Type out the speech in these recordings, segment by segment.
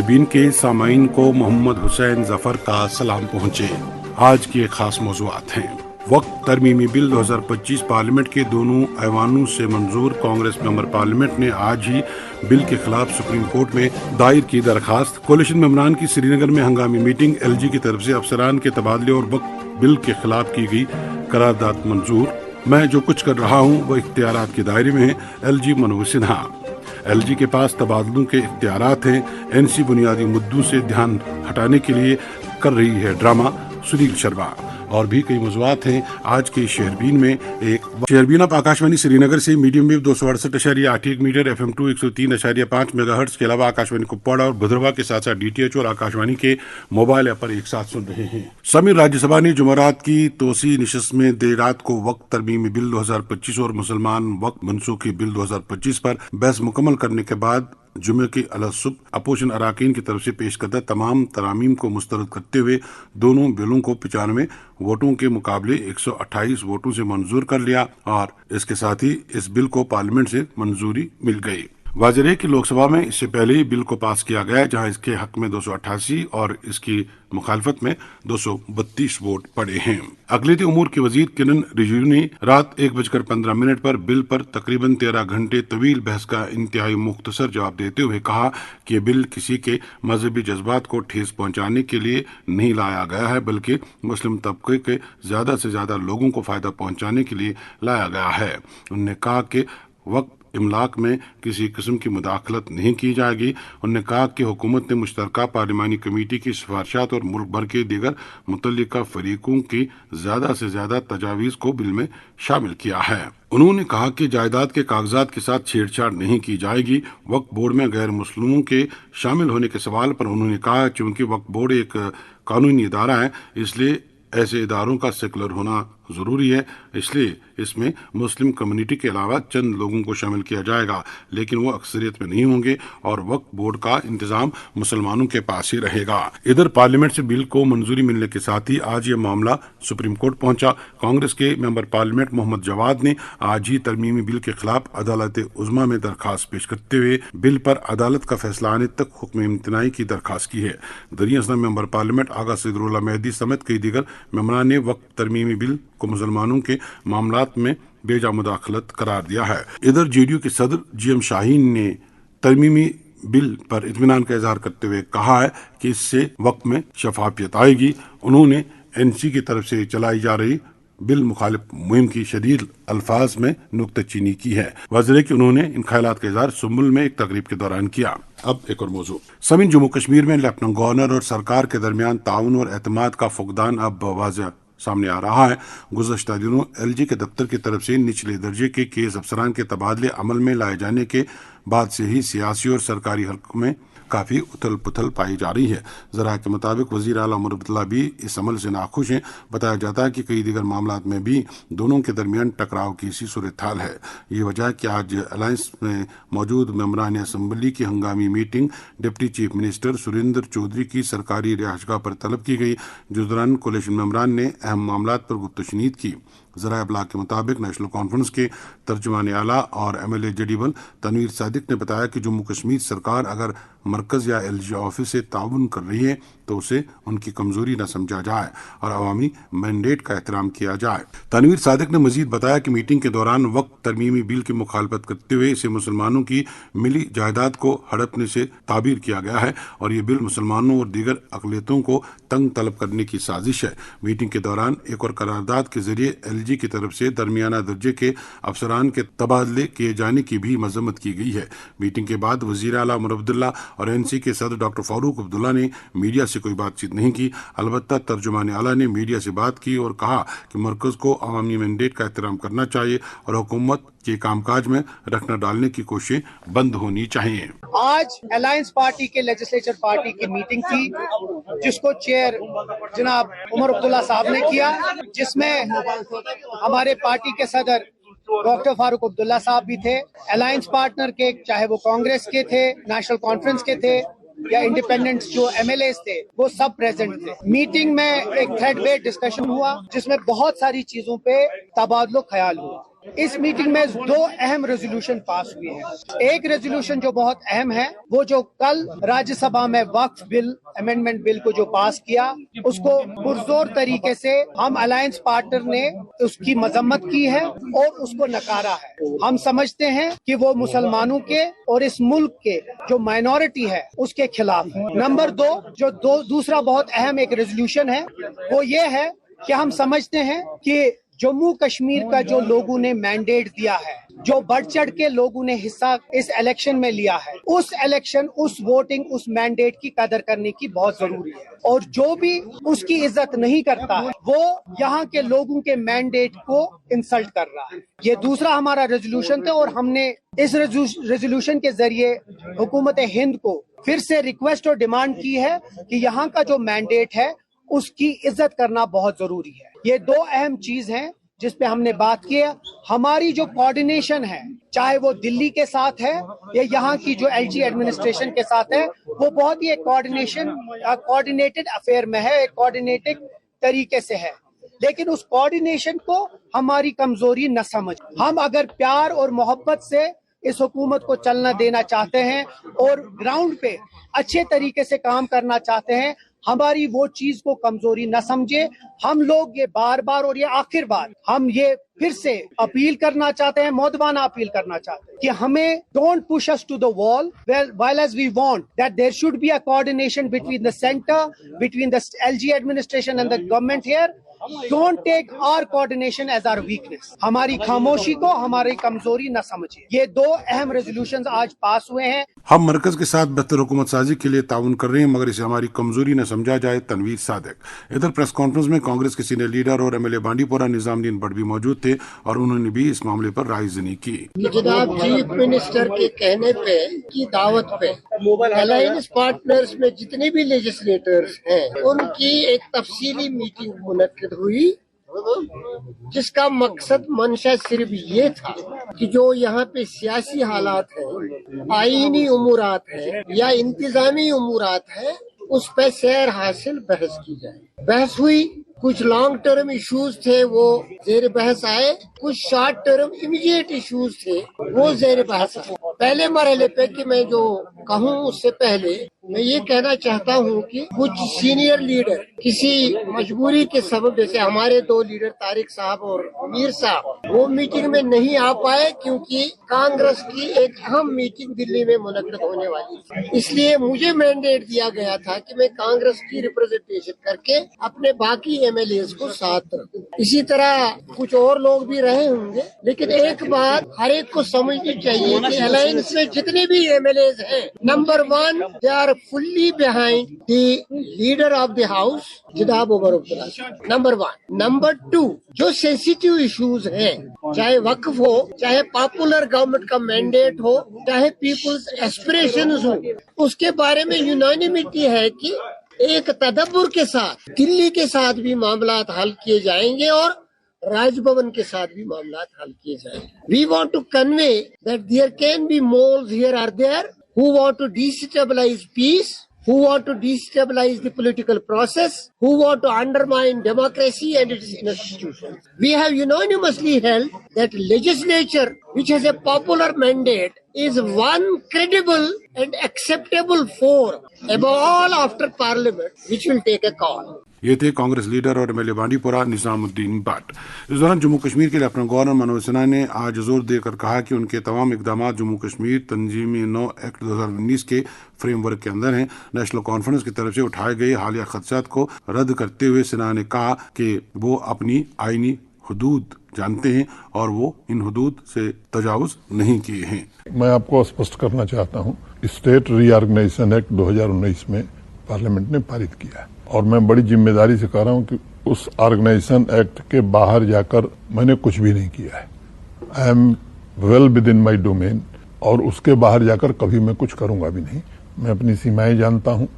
शेरबीन के सामाइन को मोहम्मद हुसैन जफर का सलाम पहुँचे। आज के खास मौज़ूआत हैं। वक्त तरमीमी बिल 2025 पार्लियामेंट के दोनों ऐवानों से मंजूर। कांग्रेस मेंबर पार्लियामेंट ने आज ही बिल के खिलाफ सुप्रीम कोर्ट में दायर की दरखास्त। कोalition मेंबरान की श्रीनगर में हंगामी मीटिंग। LG की तरफ से अफसरान के तबादले और वक्त बिल के खिलाफ की गई करारदाद मंजूर। मैं जो कुछ कर रहा हूँ वो इख्तियारात के दायरे में है। LG मनोज सिन्हा। LG के पास तबादलों के इख्तियारात हैं। NC बुनियादी मुद्दों से ध्यान हटाने के लिए कर रही है ड्रामा। सुनील शर्मा। और भी कई मौज़ूआत हैं आज के शेरबीन में। शेरबीन आप आकाशवाणी श्रीनगर से medium wave 268.81 metre, FM2 103.5 megahertz के अलावा आकाशवाणी कुपवाड़ा और भद्रवा के साथ साथ DTH और आकाशवाणी के मोबाइल ऐप पर एक साथ सुन रहे हैं। समीर राज्यसभा ने जुमेरात की तोसी निशस्त में देर रात को वक्त तरमीमी बिल 2025 और मुसलमान वक्त मनसूखी बिल 2025 पर बहस मुकम्मल करने के बाद जुमे की अलसुबह अपोजिशन अराकीन की तरफ से पेश करदा तमाम तरामीम को मुस्तरद करते हुए दोनों बिलों को 95 वोटों के मुकाबले 128 वोटों से मंजूर कर लिया और इसके साथ ही इस बिल को पार्लियामेंट से मंजूरी मिल गई। वाज़ेह है कि लोकसभा में इससे पहले ही बिल को पास किया गया है, जहां इसके हक में 288 और इसकी मुखालफत में 232 वोट पड़े हैं। अक़लियती उमूर के वजीर किरण रिजिजू ने रात 1:15 पर बिल पर तकरीबन 13 घंटे तवील बहस का इंतहाई मुख्तसर जवाब देते हुए कहा कि ये बिल किसी के मजहबी जज्बात को ठेस पहुंचाने के लिए नहीं लाया गया है, बल्कि मुस्लिम तबके के ज्यादा से ज्यादा लोगों को फायदा पहुंचाने के लिए लाया गया है। उन्होंने कहा कि वक्त इमलाक में किसी किस्म की मुदाखलत नहीं की जाएगी। उन्होंने कहा कि हुकूमत ने मुश्तरका पार्लिमानी कमेटी की सिफारिशात और मुल्क भर के दीगर मुतल्लिका फरीकों की ज्यादा से ज्यादा तजावीज़ को बिल में शामिल किया है। उन्होंने कहा कि जायदाद के कागजात के साथ छेड़छाड़ नहीं की जाएगी। वक्फ बोर्ड में गैर मुस्लिमों के शामिल होने के सवाल पर उन्होंने कहा चूंकि वक्फ बोर्ड एक कानूनी इदारा है, इसलिए ऐसे इदारों का सेकुलर होना जरूरी है, इसलिए इसमें मुस्लिम कम्युनिटी के अलावा चंद लोगों को शामिल किया जाएगा, लेकिन वो अक्सरियत में नहीं होंगे और वक्फ बोर्ड का इंतजाम मुसलमानों के पास ही रहेगा। इधर पार्लियामेंट से बिल को मंजूरी मिलने के साथ ही आज ये मामला सुप्रीम कोर्ट पहुंचा। कांग्रेस के मेंबर पार्लियामेंट मोहम्मद जवाद ने आज ही तरमीमी बिल के खिलाफ अदालत उज़्मा में दरखास्त पेश करते हुए बिल पर अदालत का फैसला आने तक हुक्म इम्तनाई की दरखास्त की है। दरिया असलम मेंबर पार्लियामेंट आगा सिद्दुल्लाह मेहदी समेत कई दीगर मेंबरान ने वक्त तरमीमी बिल को मुसलमानों के मामलात में बेजा मुदाखलत करार दिया है। इधर JDU के सदर GM शाहीन ने तरमीमी बिल पर इत्मीनान का इजहार करते हुए कहा है कि इससे वक्त में शफाफियत आएगी। उन्होंने NC की तरफ से चलाई जा रही बिल मुखालिफ मुहिम की शदीद अल्फाज में नुक्ताचीनी की है। वाज़ेह है कि उन्होंने इन ख्यालात का इजहार सुम्बुल में एक तकरीब के दौरान किया। अब एक और मौजू। समीन जम्मू कश्मीर में लेफ्टिनेंट गवर्नर और सरकार के दरमियान ताउन और एतमाद का फुकदान अब वाज़ेह सामने आ रहा है। गुज़श्ता दिनों LG के दफ्तर की तरफ से निचले दर्जे के केस अफसरान के तबादले अमल में लाए जाने के बाद से ही सियासी और सरकारी हल्कों में काफ़ी उथल पुथल पाई जा रही है। ज़रा के मुताबिक वज़ीर आला उमर अब्दुल्ला भी इस अमल से नाखुश हैं। बताया जाता है कि कई दीगर मामलात में भी दोनों के दरमियान टकराव की सी सूरत हाल है। ये वजह है कि आज अलायंस में मौजूद मेंबरान असम्बली की हंगामी meeting deputy chief minister Surendra Chaudhary की सरकारी रिहाइशगाह पर तलब की गई, जिस दौरान कोalition मेंबरान ने अहम मामलात पर गुफ्तशनीद की। ज़राए अबलाग के मुताबिक नेशनल कॉन्फ्रेंस के तर्जुमान आला और MLA जडीबल तनवीर सादिक ने बताया कि जम्मू कश्मीर सरकार अगर मरकज़ या LG ऑफिस से ताउन कर रही है तो उसे उनकी कमजोरी न समझा जाए और अवामी मैंडेट का एहतराम किया जाए। तनवीर सादिक ने मजीद बताया कि मीटिंग के दौरान वक्त तरमीमी बिल की मुखालफत करते हुए इसे मुसलमानों की मिली जायदाद को हड़पने से ताबीर किया गया है और ये बिल मुसलमानों और दीगर अक़लियतों को तंग तलब करने की साजिश है। मीटिंग के दौरान एक और करारदाद के जरिए LG की तरफ से दरमियाना दर्जे के अफसरान के तबादले किए जाने की भी मजम्मत की गई है। मीटिंग के बाद वज़ीर आला उमर अब्दुल्ला और NC के सदर डॉक्टर फारूक अब्दुल्ला ने मीडिया से कोई बातचीत नहीं की। अलबत्ता तर्जुमान आला ने मीडिया से बात की और कहा कि मरकज़ को अवामी मैंडेट का एहतराम करना चाहिए और हुकूमत के कामकाज में रखना डालने की कोशिश बंद होनी चाहिए। आज अलायंस पार्टी के लेजिस्लेचर पार्टी की मीटिंग थी, जिसको चेयर जनाब उमर अब्दुल्ला साहब ने किया, जिसमें हमारे पार्टी के सदर डॉक्टर फारूक अब्दुल्ला साहब भी थे। अलायंस पार्टनर के, चाहे वो कांग्रेस के थे, नेशनल कॉन्फ्रेंस के थे या इंडिपेंडेंट जो MLAs थे, वो सब प्रेजेंट थे। मीटिंग में एक थ्रेड बेस्ड डिस्कशन हुआ जिसमें बहुत सारी चीजों पे तबादलो ख्याल हुआ। इस मीटिंग में 2 अहम रेजोल्यूशन पास हुए हैं। एक रेजोल्यूशन जो बहुत अहम है, वो जो कल राज्यसभा में वक्फ बिल अमेंडमेंट बिल को जो पास किया, उसको पुरजोर तरीके से हम अलायंस पार्टनर ने उसकी मजम्मत की है और उसको नकारा है। हम समझते हैं कि वो मुसलमानों के और इस मुल्क के जो माइनॉरिटी है उसके खिलाफ है। नंबर 2 जो दूसरा बहुत अहम एक रेजोल्यूशन है, वो ये है कि हम समझते हैं कि जम्मू कश्मीर का जो लोगों ने मैंडेट दिया है, जो बढ़ चढ़ के लोगों ने हिस्सा इस इलेक्शन में लिया है, उस इलेक्शन, उस वोटिंग, उस मैंडेट की कदर करने की बहुत जरूरी है। और जो भी उसकी इज्जत नहीं करता है, वो यहाँ के लोगों के मैंडेट को इंसल्ट कर रहा है। ये दूसरा हमारा रेजोल्यूशन था और हमने इस रेजोल्यूशन के जरिए हुकूमत हिंद को फिर से रिक्वेस्ट और डिमांड की है कि यहाँ का जो मैंडेट है उसकी इज्जत करना बहुत जरूरी है। ये 2 अहम चीज हैं जिस पे हमने बात की है। हमारी जो कोऑर्डिनेशन है, चाहे वो दिल्ली के साथ है या यहाँ की जो एलजी एडमिनिस्ट्रेशन के साथ है, वो बहुत ही एक कोऑर्डिनेटेड अफेयर में है, एक कोऑर्डिनेटेड तरीके से है। लेकिन उस कोऑर्डिनेशन को हमारी कमजोरी न समझ, हम अगर प्यार और मोहब्बत से इस हुकूमत को चलना देना चाहते हैं और ग्राउंड पे अच्छे तरीके से काम करना चाहते हैं, हमारी वो चीज को कमजोरी न समझे। हम लोग ये बार बार और ये आखिर बार हम ये फिर से अपील करना चाहते हैं, मौदबाना अपील करना चाहते हैं कि हमें don't push us to the wall while as we want that there should be a coordination between the center, between the LG administration and the government here. Don't take our coordination as our weakness. हमारी खामोशी को हमारी कमजोरी न समझिए। ये 2 अहम resolutions आज पास हुए हैं। हम मरकज के साथ बेहतर हुकूमत साजी के लिए ताउन कर रहे हैं, मगर इसे हमारी कमजोरी न समझा जाए। तनवीर सादिक। इधर प्रेस कॉन्फ्रेंस में कांग्रेस के सीनियर लीडर और एमएलए बांडीपोरा निजामुद्दीन भट्ट भी मौजूद थे और उन्होंने भी इस मामले पर रायज़नी की। जनाब चीफ मिनिस्टर के कहने पे की दावत पे अलायंस पार्टनर्स में जितने भी लेजिस्लेटर्स हैं उनकी एक तफसीली मीटिंग मुनक्किद हुई, जिसका मकसद मंशा सिर्फ ये था कि जो यहाँ पे सियासी हालात हैं, आईनी उमूरात हैं या इंतजामी उमूरात हैं, उस पर सैर हासिल बहस की जाए। बहस हुई, कुछ लॉन्ग टर्म इश्यूज थे वो जेर बहस आए, कुछ शॉर्ट टर्म इमीडिएट इश्यूज थे वो जेर बहस आए। पहले मरहले पे कि मैं जो कहूँ उससे पहले मैं ये कहना चाहता हूँ कि कुछ सीनियर लीडर किसी मजबूरी के सबब, जैसे हमारे 2 लीडर तारिक साहब और मीर साहब, वो मीटिंग में नहीं आ पाए क्योंकि कांग्रेस की एक अहम मीटिंग दिल्ली में मुनक्किद होने वाली थी। इसलिए मुझे मैंडेट दिया गया था कि मैं कांग्रेस की रिप्रेजेंटेशन करके अपने बाकी एमएलएस को साथ रखूं। इसी तरह कुछ और लोग भी रहे होंगे, लेकिन एक बात हर एक को समझनी चाहिए कि अलायंस में जितने भी एमएलएस हैं, number 1 they are fully behind the leader of the house, जनाब उमर अब्दुल्ला। नंबर 1। नंबर 2, जो सेंसिटिव इश्यूज हैं, चाहे वक्फ हो, चाहे पॉपुलर गवर्नमेंट का मैंडेट हो, चाहे पीपुल्स एस्पिरेशंस हो, उसके बारे में यूनानिमिटी है कि एक तदब्बुर के साथ दिल्ली के साथ भी मामलात हल किए जाएंगे और राजभवन के साथ भी मामलात हल किए जाएंगे। We want to convey that there can be moles here or there who want to destabilize peace, who want to destabilize the political process, who want to undermine democracy and its institutions. We have unanimously held that legislature which has a popular mandate is one credible and acceptable forum above all after parliament which will take a call. ये थे Congress leader और MLA Bandipora Nizamuddin Bhatt. इस दौरान जम्मू कश्मीर के lieutenant governor Manoj Sinha ने आज जोर देकर कहा कि उनके तमाम इकदाम जम्मू कश्मीर तंजीमी 9 एक्ट 2019 के फ्रेमवर्क के अंदर हैं। नेशनल कॉन्फ्रेंस की तरफ से उठाए गए हालिया खदशात को रद्द करते हुए सिन्हा ने कहा कि वो अपनी आईनी हुदूद जानते हैं और वो इन हुदूद से तजावुज नहीं किए हैं। मैं आपको स्पष्ट करना चाहता हूँ, स्टेट रीऑर्गेनाइजेशन एक्ट 2019 में पार्लियामेंट ने पारित किया है और मैं बड़ी जिम्मेदारी से कह रहा हूँ कि उस ऑर्गेनाइजेशन एक्ट के बाहर जाकर मैंने कुछ भी नहीं किया है। I am well with in my domain और उसके बाहर जाकर कभी मैं कुछ करूंगा भी नहीं। मैं अपनी सीमाएं जानता हूँ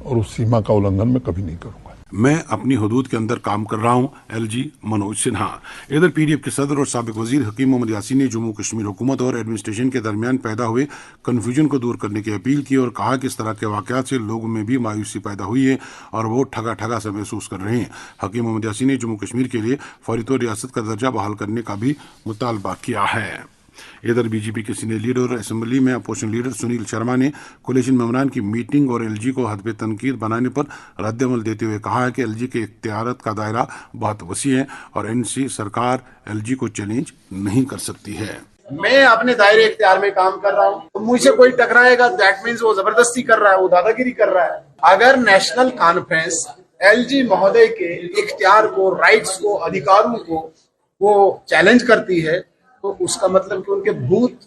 और उस सीमा का उल्लंघन मैं कभी नहीं करूंगा। मैं अपनी हदूद के अंदर काम कर रहा हूँ, LG मनोज सिन्हा। इधर PDF के सदर और साबिक वजीर हकीम मोहम्मद यासीन ने जम्मू कश्मीर हुकूमत और एडमिनिस्ट्रेशन के दरमियान पैदा हुए कन्फ्यूजन को दूर करने की अपील की और कहा कि इस तरह के वाकयात से लोगों में भी मायूसी पैदा हुई है और वो ठगा ठगा सा महसूस कर रहे हैं। हकीम मोहम्मद यासीन ने जम्मू कश्मीर के लिए फौरी तौर रियासत का दर्जा बहाल करने का भी मुतालबा किया है। इधर बीजेपी के सीनियर लीडर और असेंबली में अपोजिशन लीडर सुनील शर्मा ने कोलिशन मेंबरान की मीटिंग और LG को हद पे तनकीद बनाने पर रद्दअमल देते हुए कहा है कि LG के इख्तियारात का दायरा बहुत वसी है और NC सरकार LG को चैलेंज नहीं कर सकती है। मैं अपने दायरे इख्तियार में काम कर रहा हूँ, तो मुझसे कोई टकराएगा दैट मीन्स वो जबरदस्ती कर रहा है, वो दादागिरी कर रहा है। अगर नेशनल कॉन्फ्रेंस LG महोदय के इख्तियार को, राइट्स को, अधिकारों को वो चैलेंज करती है तो उसका मतलब कि उनके भूत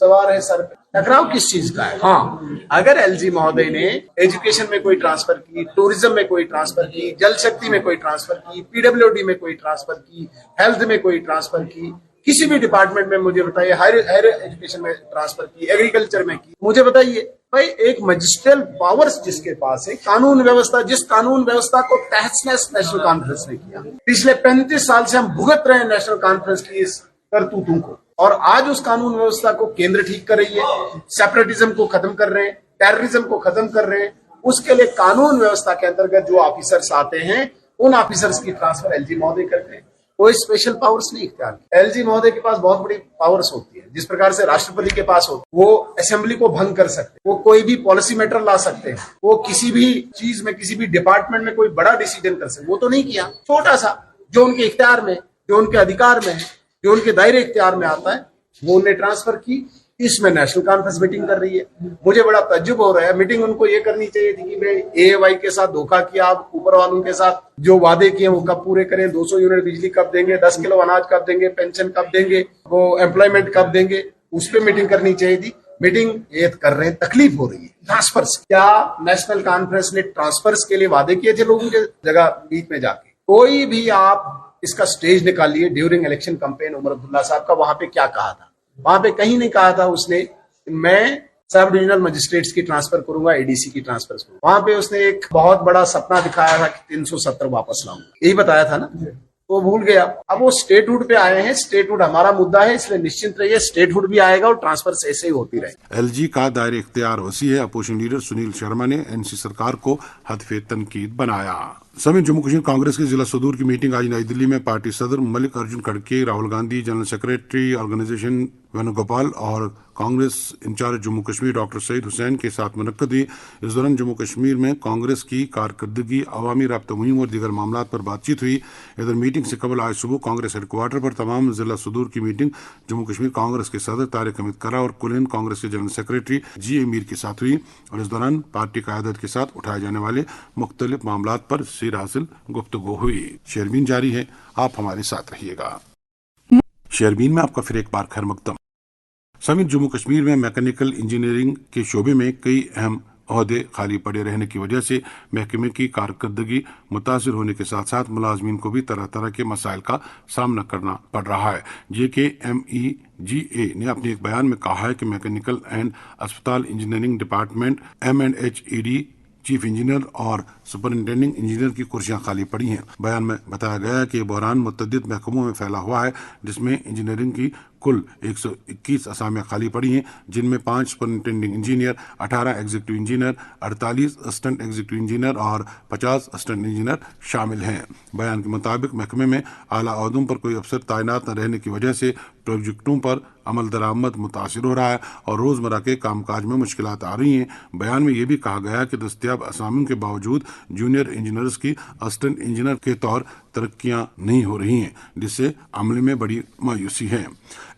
सवार है सर पे। टकराव किस चीज का है? हाँ, अगर LG महोदय ने एजुकेशन में कोई ट्रांसफर की, टूरिज्म में कोई ट्रांसफर की, जल शक्ति में कोई ट्रांसफर की, PWD में कोई ट्रांसफर की, हेल्थ में कोई ट्रांसफर की, किसी भी डिपार्टमेंट में मुझे बताइए, हायर एजुकेशन में ट्रांसफर की, एग्रीकल्चर में की, मुझे बताइए भाई। एक मजिस्ट्रियल पावर्स जिसके पास है, कानून व्यवस्था, जिस कानून व्यवस्था को तहस नहस नेशनल कॉन्फ्रेंस ने किया, पिछले 35 साल से हम भुगत रहे हैं नेशनल कॉन्फ्रेंस की इस करतूतों को, और आज उस कानून व्यवस्था को केंद्र ठीक कर रही है, सेपरेटिज्म को खत्म कर रहे हैं, टेररिज्म को खत्म कर रहे हैं। उसके लिए कानून व्यवस्था के अंतर्गत जो ऑफिसर्स आते हैं उन ऑफिसर्स की ट्रांसफर LG महोदय करते हैं। कोई स्पेशल पावर्स नहीं इख्तियार की। LG महोदय के पास बहुत बड़ी पावर्स होती है, जिस प्रकार से राष्ट्रपति के पास होती है। वो असेंबली को भंग कर सकते हैं, वो कोई भी पॉलिसी मैटर ला सकते हैं, वो किसी भी चीज में, किसी भी डिपार्टमेंट में कोई बड़ा डिसीजन कर सकते हैं। वो तो नहीं किया, छोटा सा जो उनके इख्तियार में, जो उनके अधिकार में, जो उनके दायरे इख्तियार में आता है वो उन्हें ट्रांसफर की। इसमें नेशनल कॉन्फ्रेंस मीटिंग कर रही है। मुझे बड़ा तज्जुब हो रहा है। मीटिंग उनको ये करनी चाहिए थी कि भाई AAY के साथ धोखा किया, आप ऊपर वालों के साथ जो वादे किए वो कब पूरे करें, 200 यूनिट बिजली कब देंगे, 10 किलो अनाज कब देंगे, पेंशन कब देंगे, वो एम्प्लॉयमेंट कब देंगे, उस पर मीटिंग करनी चाहिए थी। मीटिंग ये कर रहे हैं, तकलीफ हो रही है ट्रांसफर से। क्या नेशनल कॉन्फ्रेंस ने ट्रांसफर्स के लिए वादे किए थे लोगों के जगह बीच में जाके? कोई भी आप इसका स्टेज निकालिए during election campaign Omar Abdullah साहब का, वहां पे क्या कहा था? वहां पे कहीं नहीं कहा था उसने मैं सब डिविजनल मजिस्ट्रेट्स की ट्रांसफर करूंगा, ADC की ट्रांसफर करूंगा। वहां पे उसने एक बहुत बड़ा सपना दिखाया था कि 370 वापस लाऊंगा, यही बताया था ना, वो भूल गया। अब वो स्टेटहुड पे आए हैं, स्टेटहुड हमारा मुद्दा है, इसलिए निश्चिंत रहिए स्टेटहुड भी आएगा और ट्रांसफर ऐसे ही होती रहे। LG का दायरे इख्तियार वसी है। अपोजिशन लीडर सुनील शर्मा ने NC सरकार को हदफे तनकीद बनाया। समित जम्मू कश्मीर कांग्रेस की जिला सदूर की मीटिंग आज नई दिल्ली में पार्टी सदर मल्लिक अर्जुन खड़गे, Rahul Gandhi, general secretary organisation Venugopal और कांग्रेस इंचार्ज जम्मू कश्मीर डॉक्टर सईद हुसैन के साथ मुनक्कद हुई। इस दौरान जम्मू कश्मीर में कांग्रेस की कारकर्दगी, अवामी राब्ता मुहिम और दीगर मामलों पर बातचीत हुई। इधर मीटिंग से कबल आज सुबह कांग्रेस हेडक्वार्टर पर तमाम जिला सदूर की मीटिंग जम्मू कश्मीर कांग्रेस के सदर तारिक हमीद करा और कुल हिंद कांग्रेस के जनरल सेक्रेटरी G.A. मीर के साथ हुई और इस दौरान पार्टी क़यादत के साथ उठाए जाने वाले मुख्तलिफ मामलों पर सिर हासिल गुफ्तगू हुई। शेयरबीन जारी है, आप हमारे साथ रहिएगा। शेयरबीन में आपका फिर एक बार खैर मकदम। समित जम्मू कश्मीर में मैकेनिकल इंजीनियरिंग के शोबे में कई अहम ओहदे खाली पड़े रहने की वजह से महकमे की कारकर्दगी मुतासिर होने के साथ साथ मुलाजमीन को भी तरह तरह के मसाइल का सामना करना पड़ रहा है। JKMEGA ने अपने एक बयान में कहा है कि मैकेनिकल एंड अस्पताल engineering department M&HED chief engineer और सुपरिंटेंडिंग इंजीनियर की कुर्सियां खाली पड़ी हैं। बयान में बताया गया है कि बहरान मुतअद्दिद महकमों में फैला हुआ है, जिसमें इंजीनियरिंग की कुल 121 असामियां खाली पड़ी हैं, जिनमें 5 superintending engineer, 18 executive engineer, 48 assistant executive engineer और 50 असिस्टेंट इंजीनियर शामिल हैं। बयान के मुताबिक महकमे में आला ओहदों पर कोई अफसर तैनात न रहने की वजह से प्रोजेक्टों पर अमल दरामद मुतासिर हो रहा है और रोजमर्रा के कामकाज में मुश्किलात आ रही हैं। बयान में यह भी कहा गया है कि दस्तयाब असामियों के बावजूद जूनियर इंजीनियर्स की असिस्टेंट इंजीनियर के तौर तरक्कियां नहीं हो रही हैं, जिससे अमले में बड़ी मायूसी है।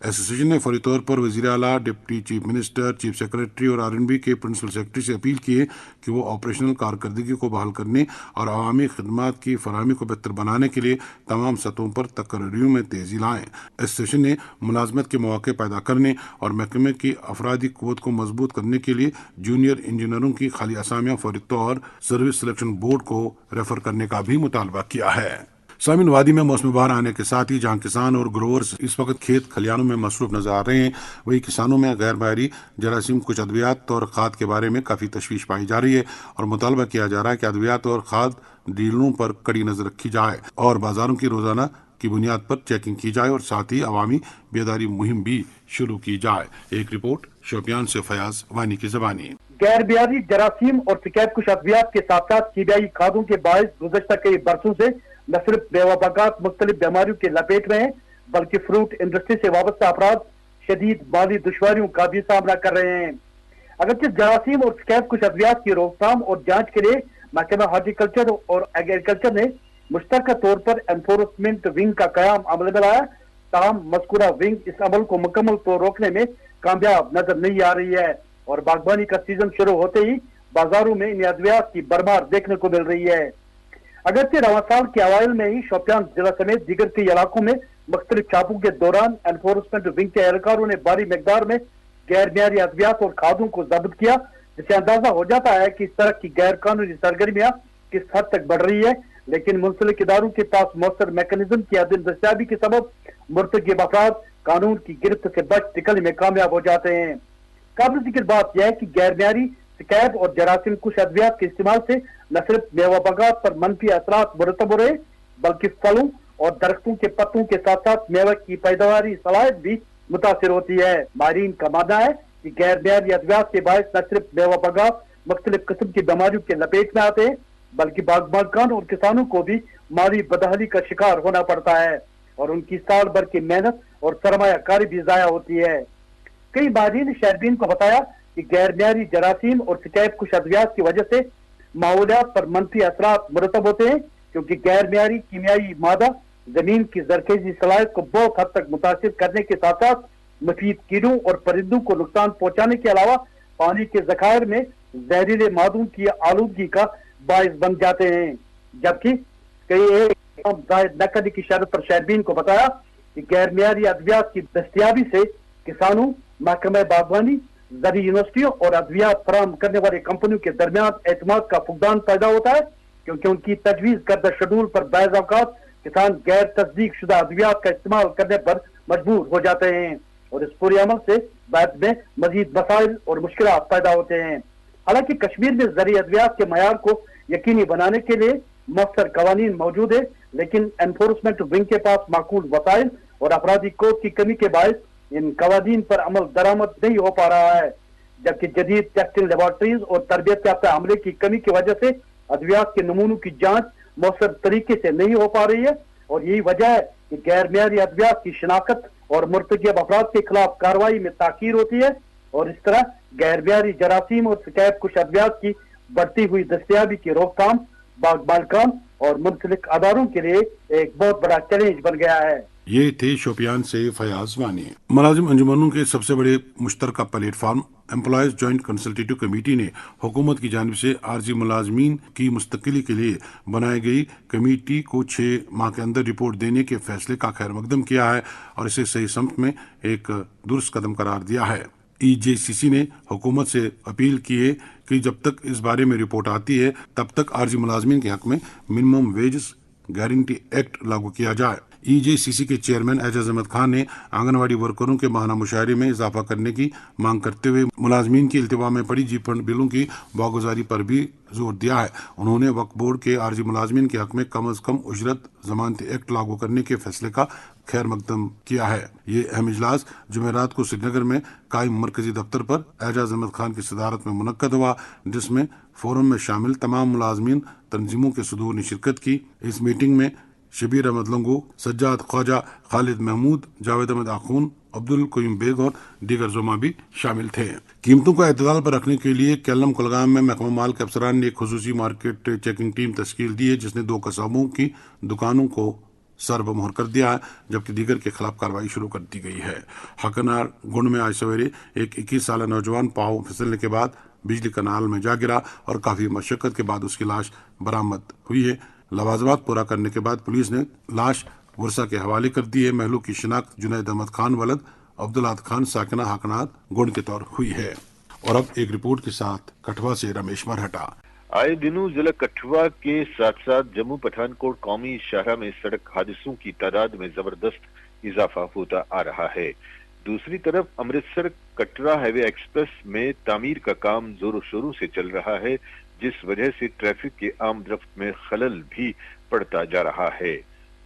एसोसिएशन ने फौरी तौर पर वजीर आला, deputy chief minister, chief secretary और R&B के प्रिंसिपल सेक्रेटरी से अपील की है कि वो ऑपरेशनल कारकर्दगी को बहाल करने और अवामी खदमात की फराहमी को बेहतर बनाने के लिए तमाम सतहों पर तकर्रियों में तेजी लाएं। एसोसिएशन ने मुलाजमत के मौके पैदा करने और महकमे की अफरादी क़ुव्वत को मजबूत करने के लिए जूनियर इंजीनियरों की खाली असामियां फौरी तौर सर्विस सिलेक्शन बोर्ड को रेफर करने का भी मुतालबा किया है। सामिन वादी में मौसम बहार आने के साथ ही जहां किसान और ग्रोवर्स इस वक्त खेत खलियानों में मसरूफ नजर आ रहे हैं, वही किसानों में गैर बाहरी जरासीम, कुछ अद्वियात और खाद के बारे में काफी तशवीश पाई जा रही है और मुतालबा किया जा रहा है कि अद्वियात और खाद डीलरों पर कड़ी नजर रखी जाए और बाजारों की रोजाना की बुनियाद पर चेकिंग की जाए और साथ ही अवामी बेदारी मुहिम भी शुरू की जाए। एक रिपोर्ट शोपियान से फयाज वानी की ज़बानी। गैर बियारी जरासीम और शिकायत कुछ अद्वियात के साथ साथ कीमियाई खादों के बायस गुज़श्ता कई बरसों से न सिर्फ बेवबागात मुख्तलिफ बीमारियों के लपेट में हैं, बल्कि फ्रूट इंडस्ट्री से वाबस्ता अफराद शदीद माली दुश्वारियों का भी सामना कर रहे हैं। अगरचे जरासीम और शिकायत कुछ अद्वियात की रोकथाम और जांच के लिए महकमा हार्टिकल्चर और एग्रीकल्चर ने मुश्तरका तौर पर एनफोर्समेंट विंग का कयाम अमल में लाया, ताहम मज़कूरा विंग इस अमल को मुकम्मल तौर रोकने में कामयाब नजर नहीं आ रही है और बागबानी का सीजन शुरू होते ही बाजारों में इन अद्वियात की भरमार देखने को मिल रही है। अगरचे रवां साल के अवाइल में ही शोपियान जिला समेत दीगर कई इलाकों में मुख्तलिफ छापों के दौरान एनफोर्समेंट विंग के एहलकारों ने भारी मिकदार में गैर मियारी अद्वियात और खादों को जब्त किया, जिससे अंदाजा हो जाता है कि इस तरह की गैर कानूनी सरगर्मियां किस हद तक बढ़ रही है। लेकिन मुंसलिक इदारों के पास मौसर मैकेनिज्म की अदम दस्तियाबी के सबब मुर्तकिब अफराद कानून की गिरफ्त से बच निकलने में कामयाब हो जाते हैं। काबिल जिक्र बात यह है कि गैर मियारी स्कैब और जरासीम कुछ अद्वियात के इस्तेमाल से न सिर्फ मेवा बागात पर मनफी असरात मुरतब हो रहे, बल्कि फलों और दरख्तों के पत्तों के साथ साथ मेवा की पैदावारी सलाहियत भी मुतासिर होती है। माहिरीन का मानना है कि गैर मियारी अद्वियात के बायस न सिर्फ मेवा बागात मुख्तलिफ किस्म की बीमारियों के लपेट में आते हैं, बल्कि बागबान और किसानों को भी माली बदहाली का शिकार होना पड़ता है और उनकी साल भर की मेहनत और सरमायाकारी भी जाया होती है। कई माहिरीन ने शहरबीन को बताया कि गैर मियारी जरासीम और शिकायत कुछ अद्वियात की वजह से माहौलियात पर मनफी असरात मुरतब होते हैं, क्योंकि गैर मियारी कीमियाई मादा जमीन की जरखेजी सलाहियत को बहुत हद तक मुतासिर करने के साथ साथ मुफीद कीड़ों और परिंदों को नुकसान पहुंचाने के अलावा पानी के जखायर में जहरीले मादों की आलूदगी का बायस बन जाते हैं। जबकि कई जाहिर न करने की शर्त पर शहरबीन को बताया कि गैर मियारी अद्वियात की दस्तियाबी से किसानों, महकमा बागवानी, ज़री यूनिवर्सिटियों और अद्वियात फराहम करने वाली कंपनियों के दरमियान एतमाद का फुकदान पैदा होता है, क्योंकि उनकी तजवीज़ करदा शेड्यूल पर बैज़ औक़ात किसान गैर तस्दीक शुदा अद्वियात का इस्तेमाल करने पर मजबूर हो जाते हैं और इस पूरे अमल से बाद में मजीद मसाइल और मुश्किलात पैदा होते हैं। हालांकि कश्मीर में ज़री अद्वियात के मयार को यकीनी बनाने के लिए मौसर कवानीन मौजूद है, लेकिन एनफोर्समेंट विंग के पास माकूल वसाइल और अफराधी कोड की कमी के बायस इन कवानीन पर अमल दरामद नहीं हो पा रहा है। जबकि जदीद टेस्टिंग लेबॉर्ट्रीज और तरबियत याफ्ता अमले की कमी की वजह से अद्वियात के नमूनों की जांच मौसर तरीके से नहीं हो पा रही है और यही वजह है कि गैर मियारी अद्वियात की शिनाख्त और मुर्तकिब अफराद के खिलाफ कार्रवाई में ताखीर होती है और इस तरह गैर मियारी जरासीम और शिकायत कुछ अद्वियात की बढ़ती हुई दस्तियाबी की रोकथाम बागबान और मुंसलिक अदारों के लिए एक बहुत बड़ा चैलेंज बन गया है। ये थे शोपियान से फयाज वानी। मुलाजिम अंजुमनों के सबसे बड़े मुश्तरका platform employees joint consultative committee ने हुकूमत की जानिब से आर्जी मुलाजमीन की मुस्तकिली के लिए बनाई गई कमेटी को 6 माह के अंदर रिपोर्ट देने के फैसले का खैर मकदम किया है और इसे सही समत में एक दुरुस्त कदम करार दिया है। EJCC ने हुकूमत से अपील की है कि जब तक इस बारे में रिपोर्ट आती है तब तक आर्जी मुलाजमीन के हक में मिनिमम वेजेस गारंटी एक्ट लागू किया जाए। EJCC के चेयरमैन एजाज अहमद खान ने आंगनवाड़ी वर्करों के माहाना मुशायरे में इजाफा करने की मांग करते हुए मुलाजमीन की इल्तिवा में पड़ी जी फंड बिलों की बागुजारी पर भी जोर दिया है। उन्होंने वक्फ बोर्ड के आर्जी मुलाजमीन के हक में कम अज कम उजरत जमानती एक्ट लागू करने के फैसले का खैर मकदम किया है। ये अहम इजलास जुमेरात को श्रीनगर में कायम मरकजी दफ्तर पर एजाज अहमद खान की सदारत में मुनक्कद हुआ, जिसमें फोरम में शामिल तमाम मुलाजमीन तंजीमों के सदूर ने शिरकत की। इस मीटिंग में शबीर अहमद लंगू, सज्जाद ख्वाजा, खालिद महमूद, जावेद अहमद आखून, अब्दुल कयूम बेग और दीगर जुमा भी शामिल थे। कीमतों को एतदाल पर रखने के लिए केलम कुलगाम में महकमा माल के अफसरान ने एक खुसूसी मार्केट चेकिंग टीम तश्कील दी है, जिसने 2 कसाबों की दुकानों को सर बमोहर कर दिया है, जबकि दीगर के खिलाफ कार्रवाई शुरू कर दी गई है। हकनार गुंड में आज सवेरे एक 21 साल नौजवान पाँव फिसलने के बाद बिजली कनाल में जा गिरा और काफी मशक्कत के बाद उसकी लाश बरामद हुई है। लवाजमात पूरा करने के बाद पुलिस ने लाश वर्षा के हवाले कर दी है। महलों की शिनाख्त जुनैद अहमद खान वलद अब्दुल्लाद खान साकिना हकनात गुंड के तौर हुई है। और अब एक रिपोर्ट के साथ कठवा से रमेश मरहटा। आए दिनों जिला कठुआ के साथ साथ जम्मू पठानकोट कौमी शाहरा में सड़क हादसों की तादाद में जबरदस्त इजाफा होता आ रहा है। दूसरी तरफ अमृतसर कटरा हाईवे एक्सप्रेस में तामीर का काम जोरों शोरों से चल रहा है, जिस वजह से ट्रैफिक के आमदरफ्त में खलल भी पड़ता जा रहा है।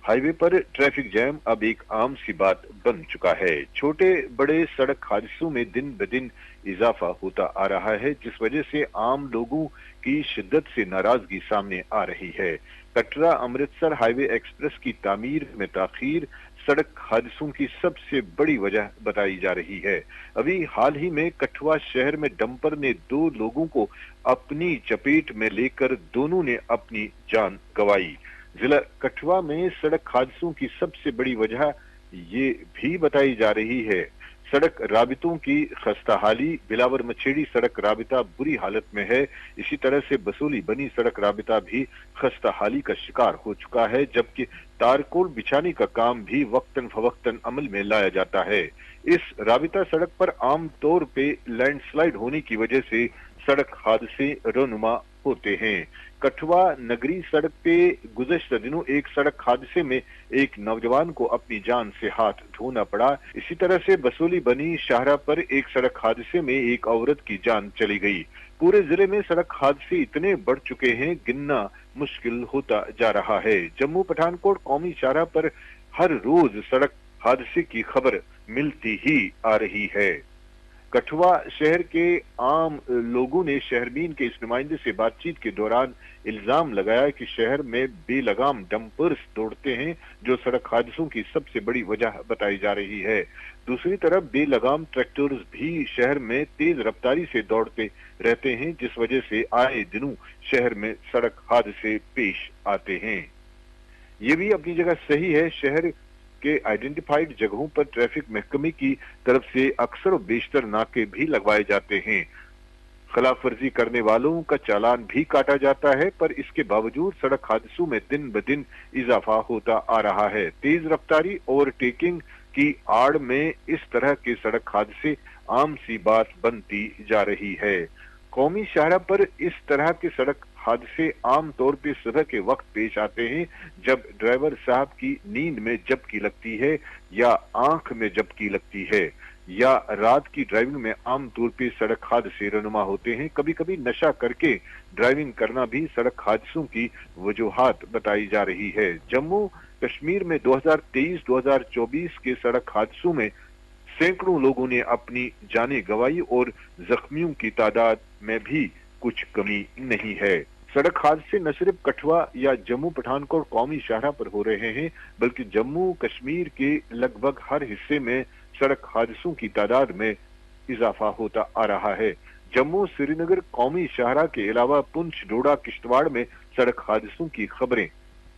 हाईवे पर ट्रैफिक जैम अब एक आम सी बात बन चुका है। छोटे बड़े सड़क हादसों में दिन ब दिन इजाफा होता आ रहा है, जिस वजह से आम लोगों की शिद्दत से नाराजगी सामने आ रही है। कटरा अमृतसर हाईवे एक्सप्रेस की तामीर में ताखीर सड़क हादसों की सबसे बड़ी वजह बताई जा रही है। अभी हाल ही में कठुआ शहर में डंपर ने 2 लोगों को अपनी चपेट में लेकर दोनों ने अपनी जान गंवाई। जिला कठुआ में सड़क हादसों की सबसे बड़ी वजह ये भी बताई जा रही है सड़क राबितों की खस्ताहाली। बिलावर मछेड़ी सड़क राबिता बुरी हालत में है। इसी तरह से बसोली बनी सड़क राबिता भी खस्ताहाली का शिकार हो चुका है, जबकि तारकोल बिछाने का काम भी वक्तन फवक्तन अमल में लाया जाता है। इस राबिता सड़क पर आम तौर पे लैंडस्लाइड होने की वजह से सड़क हादसे रोनुमा होते हैं। कठुआ नगरी सड़क पे गुज़श्ता दिनों एक सड़क हादसे में एक नौजवान को अपनी जान से हाथ धोना पड़ा। इसी तरह से बसोली बनी शाहरा पर एक सड़क हादसे में एक औरत की जान चली गई। पूरे जिले में सड़क हादसे इतने बढ़ चुके हैं, गिनना मुश्किल होता जा रहा है। जम्मू पठानकोट कौमी शाहरा पर हर रोज सड़क हादसे की खबर मिलती ही आ रही है। कठुआ शहर के आम लोगों ने शहरबीन के इस नुमाइंदे से बातचीत के दौरान इल्जाम लगाया कि शहर में बेलगाम डंपर्स दौड़ते हैं, जो सड़क हादसों की सबसे बड़ी वजह बताई जा रही है। दूसरी तरफ बेलगाम ट्रैक्टर्स भी शहर में तेज रफ्तारी से दौड़ते रहते हैं, जिस वजह से आए दिनों शहर में सड़क हादसे पेश आते हैं। ये भी अपनी जगह सही है। शहर के आइडेंटिफाइड जगहों पर ट्रैफिक महकमे की तरफ से अक्सर और बेशतर नाके भी लगवाए जाते हैं। खिलाफ वर्जी करने वालों का चालान भी काटा जाता है, पर इसके बावजूद सड़क हादसों में दिन ब दिन इजाफा होता आ रहा है। तेज रफ्तारी ओवरटेकिंग की आड़ में इस तरह के सड़क हादसे आम सी बात बनती जा रही है। कौमी शाहरा पर इस तरह के सड़क हादसे आम तौर पे सुबह के वक्त पेश आते हैं, जब ड्राइवर साहब की नींद में झपकी लगती है या आंख में झपकी लगती है, या रात की ड्राइविंग में आम तौर पे सड़क हादसे रनुमा होते हैं। कभी कभी नशा करके ड्राइविंग करना भी सड़क हादसों की वजूहात बताई जा रही है। जम्मू कश्मीर में 2023-2024 के सड़क हादसों में सैकड़ों लोगों ने अपनी जानें गंवाई और जख्मियों की तादाद में भी कुछ कमी नहीं है। सड़क हादसे न सिर्फ कठुआ या जम्मू पठानकोट कौमी शाहरा पर हो रहे हैं, बल्कि जम्मू कश्मीर के लगभग हर हिस्से में सड़क हादसों की तादाद में इजाफा होता आ रहा है। जम्मू श्रीनगर कौमी शाहरा के अलावा पुंछ डोडा किश्तवाड़ में सड़क हादसों की खबरें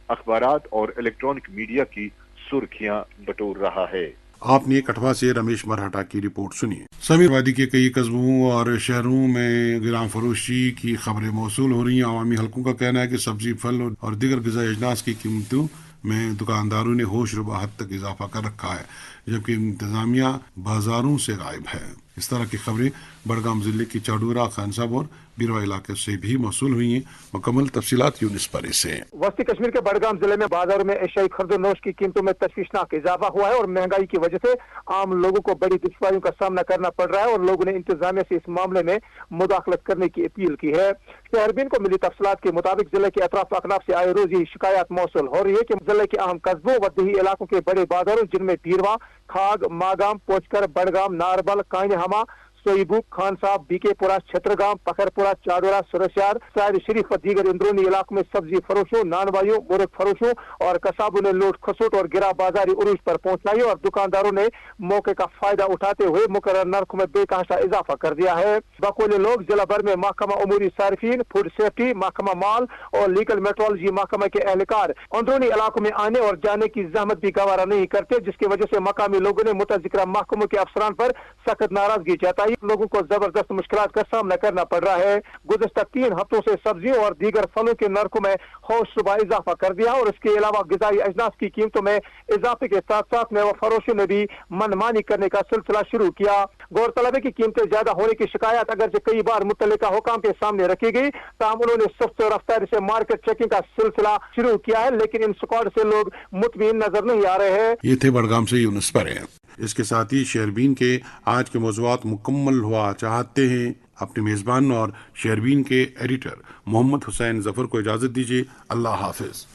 अखबारात और इलेक्ट्रॉनिक मीडिया की सुर्खियां बटोर रहा है। आपने कठुआ से रमेश मरहटा की रिपोर्ट सुनी। समीर वादी के कई कस्बों और शहरों में गिराम फरोशी की खबरें मौसूल हो रही हैं। अवामी हलकों का कहना है कि सब्जी फल और दीगर ग़िज़ाई अजनास की कीमतों में दुकानदारों ने होशरुबा हद तक इजाफा कर रखा है, जबकि इंतजामिया बाजारों से गायब है। इस तरह की खबरें बड़गाम जिले की चाडूरा, खानसाब और बीरवा इलाके से भी मौसूल हुई हैं। मुकम्मल तफसीलात यूनिस पर से। वस्ती कश्मीर के बड़गाम जिले में बाजारों में एशियाई खरदोनोश की कीमतों में तशवीशनाक इजाफा हुआ है और महंगाई की वजह से आम लोगों को बड़ी दुश्वारियों का सामना करना पड़ रहा है और लोगों ने इंतजामिया से इस मामले में मुदाखलत करने की अपील की है। शहरबीन को मिली तफसीलात के मुताबिक जिले के अतराफ अकनाफ से आए रोज यही शिकायत मौसूल हो रही है कि जिले के अहम कस्बों व देही इलाकों के बड़े बाजारों जिनमें बीरवा, खाग, मागाम, पोचकर, बड़गाम, नारबल, कायनहमा, सोईबू, खान साहब, बीकेपुरा, छत्रगाम, पखरपुरा, चाडोरा, सुरस्यार, साहिर शरीफ और दीगर इंदरूनी इलाकों में सब्जी फरोशों, नानवाइयों, मुर्ग फरोशों और कसाबों ने लूट खसूट और गिरा बाजारी उरूज पर पहुंचाई और दुकानदारों ने मौके का फायदा उठाते हुए मुकर्रर नरखों में बेतहाशा इजाफा कर दिया है। बकौले लोग जिला भर में महकमा उमूरी सार्फिन, फूड सेफ्टी, महकमा माल और लीगल मेट्रोलॉजी महकमा के एहलकार अंदरूनी इलाकों में आने और जाने की जहमत भी गवारा नहीं करते, जिसकी वजह से मकामी लोगों ने मुतज़िक्रा महकमों के अफसरान पर सख्त नाराजगी जताई। लोगों को जबरदस्त मुश्किलात का सामना करना पड़ रहा है। गुज़श्ता 3 हफ्तों से सब्जियों और दीगर फलों के नरखों में होशरुबा इजाफा कर दिया और इसके अलावा ग़िज़ाई अजनास की कीमतों में इजाफे के साथ साथ मेवा फरोशों ने भी मनमानी करने का सिलसिला शुरू किया। गौरतलब है कि कीमतें ज्यादा होने की शिकायत अगरचे कई बार मुतल्लिका हुकाम के सामने रखी गई, ताहम उन्होंने सख्त रफ्तार से मार्केट चेकिंग का सिलसिला शुरू किया है, लेकिन इन रिकॉर्ड से लोग मुतमईन नजर नहीं आ रहे हैं। ये थे बड़गाम से यूनुस परे। इसके साथ ही शेरबीन के आज के मौज़ूआत मुकम्मल हुआ चाहते हैं। अपने मेज़बान और शेरबीन के एडिटर मोहम्मद हुसैन जफर को इजाज़त दीजिए। अल्लाह हाफिज।